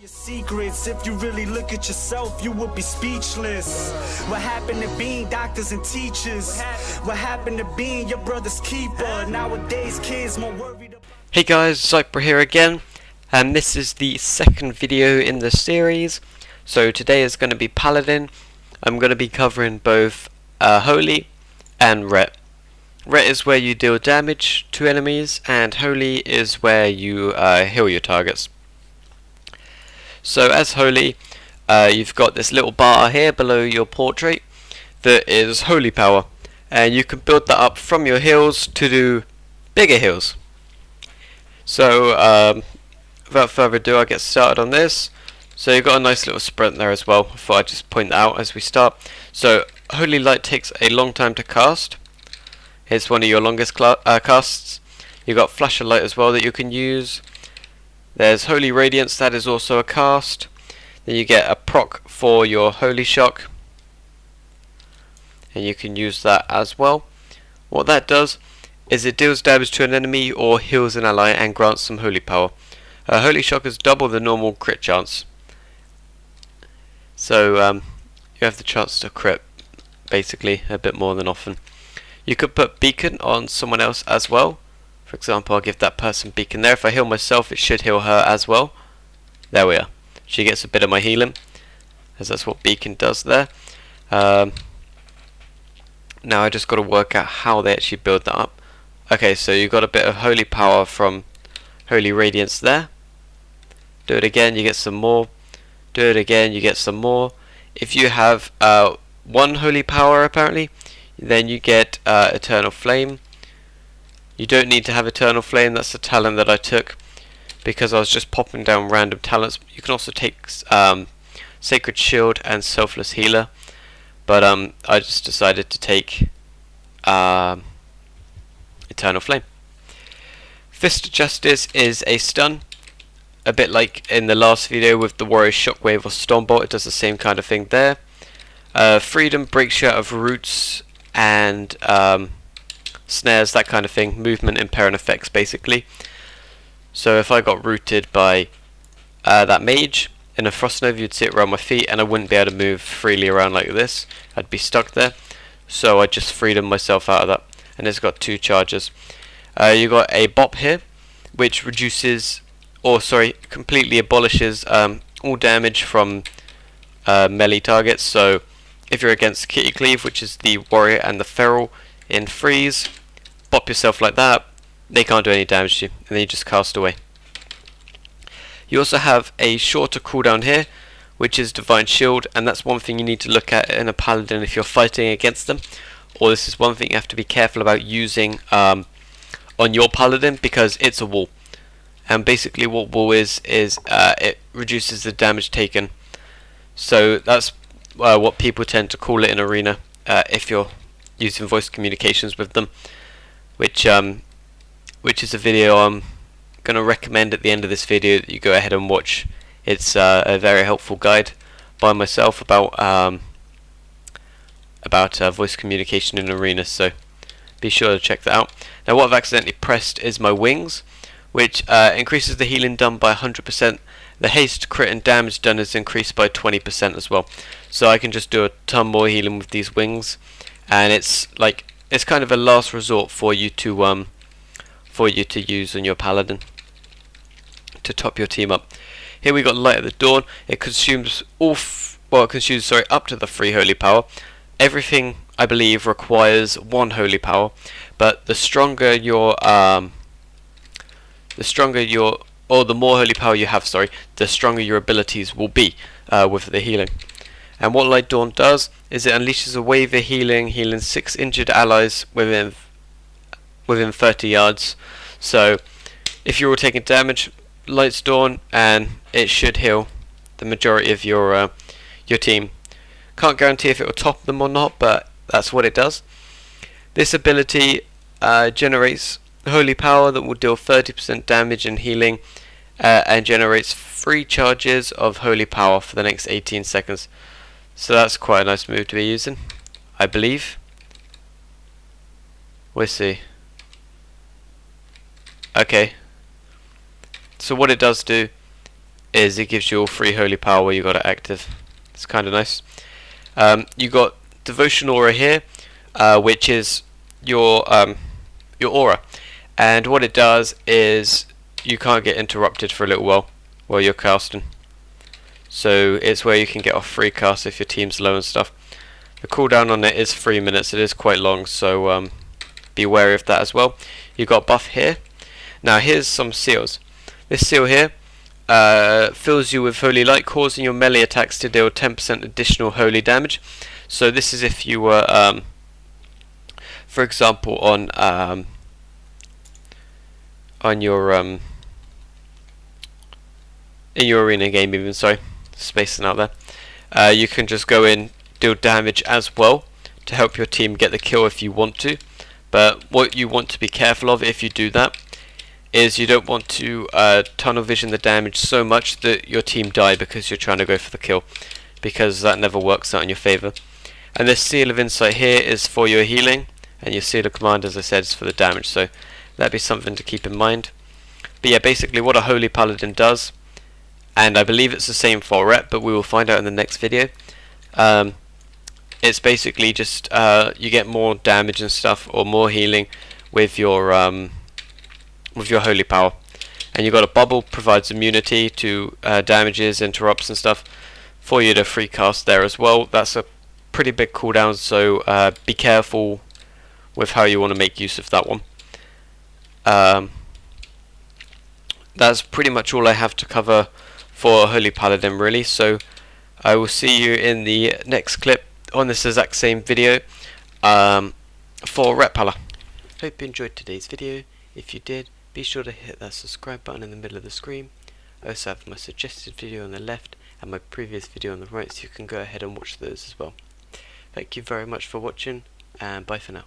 Your secrets, if you really look at yourself, you would be speechless. What happened to being doctors and teachers? What happened to being your brother's keeper? Nowadays kids more worried about... Hey guys, Zypra here again, and this is the second video in the series. So today is going to be Paladin. I'm going to be covering both Holy and Ret. Ret is where you deal damage to enemies, and Holy is where you heal your targets. So as Holy, you've got this little bar here below your portrait that is Holy Power, and you can build that up from your heals to do bigger heals. So without further ado, I'll get started on this. So you've got a nice little sprint there as well. I thought I'd just point that out as we start. So Holy Light takes a long time to cast. It's one of your longest casts. You've got Flash of Light as well that you can use. There's Holy Radiance, that is also a cast. Then you get a proc for your Holy Shock, and you can use that as well. What that does is it deals damage to an enemy or heals an ally and grants some Holy Power. Holy Shock is double the normal crit chance. So you have the chance to crit basically a bit more than often. You could put Beacon on someone else as well. For example, I'll give that person Beacon there. If I heal myself, it should heal her as well. There we are. She gets a bit of my healing, as that's what Beacon does there. Now I just got to work out how they actually build that up. Okay, so you got a bit of Holy Power from Holy Radiance there. Do it again, you get some more. Do it again, you get some more. If you have one Holy Power apparently, then you get Eternal Flame. You don't need to have Eternal Flame, that's the talent that I took because I was just popping down random talents. You can also take Sacred Shield and Selfless Healer, but I just decided to take Eternal Flame. Fist of Justice is a stun, a bit like in the last video with the Warrior Shockwave or Stormbolt. It does the same kind of thing there. Freedom breaks you out of roots and snares, that kind of thing, movement impairing effects basically. So if I got rooted by that mage in a Frost Nova, you'd sit around my feet and I wouldn't be able to move freely around like this. I'd be stuck there. So I just freed myself out of that, and it's got 2 charges. You got a bop here, which reduces, or sorry, completely abolishes all damage from melee targets. So if you're against Kitty Cleave, which is the warrior and the feral in freeze, bop yourself like that, they can't do any damage to you, and then you just cast away. You also have a shorter cooldown here, which is Divine Shield, and that's one thing you need to look at in a paladin if you're fighting against them, or this is one thing you have to be careful about using on your paladin, because it's a wall. And basically what wall is it reduces the damage taken. So that's what people tend to call it in arena if you're using voice communications with them, which is a video I'm going to recommend at the end of this video that you go ahead and watch. It's a very helpful guide by myself about voice communication in arena, so be sure to check that out. Now what I've accidentally pressed is my wings, which increases the healing done by 100%. The haste, crit and damage done is increased by 20% as well. So I can just do a ton more healing with these wings, and it's kind of a last resort for you to use on your paladin to top your team up. Here we got Light of the Dawn. It consumes up to the 3 Holy Power. Everything I believe requires 1 Holy Power, but the more Holy Power you have, the stronger your abilities will be with the healing. And what Light Dawn does is it unleashes a wave of healing 6 injured allies within 30 yards. So if you're all taking damage, Light's Dawn, and it should heal the majority of your team. Can't guarantee if it will top them or not, but that's what it does. This ability generates Holy Power that will deal 30% damage and healing, and generates 3 charges of Holy Power for the next 18 seconds. So that's quite a nice move to be using, I believe. We'll see. Okay. So what it does do is it gives you all free holy power where you got it active. It's kind of nice. You got devotion aura here, which is your aura, and what it does is you can't get interrupted for a little while you're casting. So it's where you can get off free cast if your team's low and stuff. The cooldown on it is 3 minutes. It is quite long, so be wary of that as well. You got buff here. Now here's some seals. This seal here fills you with holy light, causing your melee attacks to deal 10% additional holy damage. So this is if you were, for example, on your in your arena game, even spacing out there, you can just go in, deal damage as well to help your team get the kill if you want to. But what you want to be careful of if you do that is you don't want to tunnel vision the damage so much that your team die because you're trying to go for the kill, because that never works out in your favour. And this seal of insight here is for your healing, and your seal of command, as I said, is for the damage, so that'd be something to keep in mind. But yeah, basically what a holy paladin does, and I believe it's the same for rep, but we will find out in the next video. It's basically just you get more damage and stuff, or more healing with your holy power. And you've got a bubble, provides immunity to damages, interrupts and stuff for you to free cast there as well. That's a pretty big cooldown, so be careful with how you want to make use of that one. That's pretty much all I have to cover for Holy Paladin, really, so I will see you in the next clip on this exact same video for Rep Pala. Hope you enjoyed today's video. If you did, be sure to hit that subscribe button in the middle of the screen. I also have my suggested video on the left and my previous video on the right, so you can go ahead and watch those as well. Thank you very much for watching, and bye for now.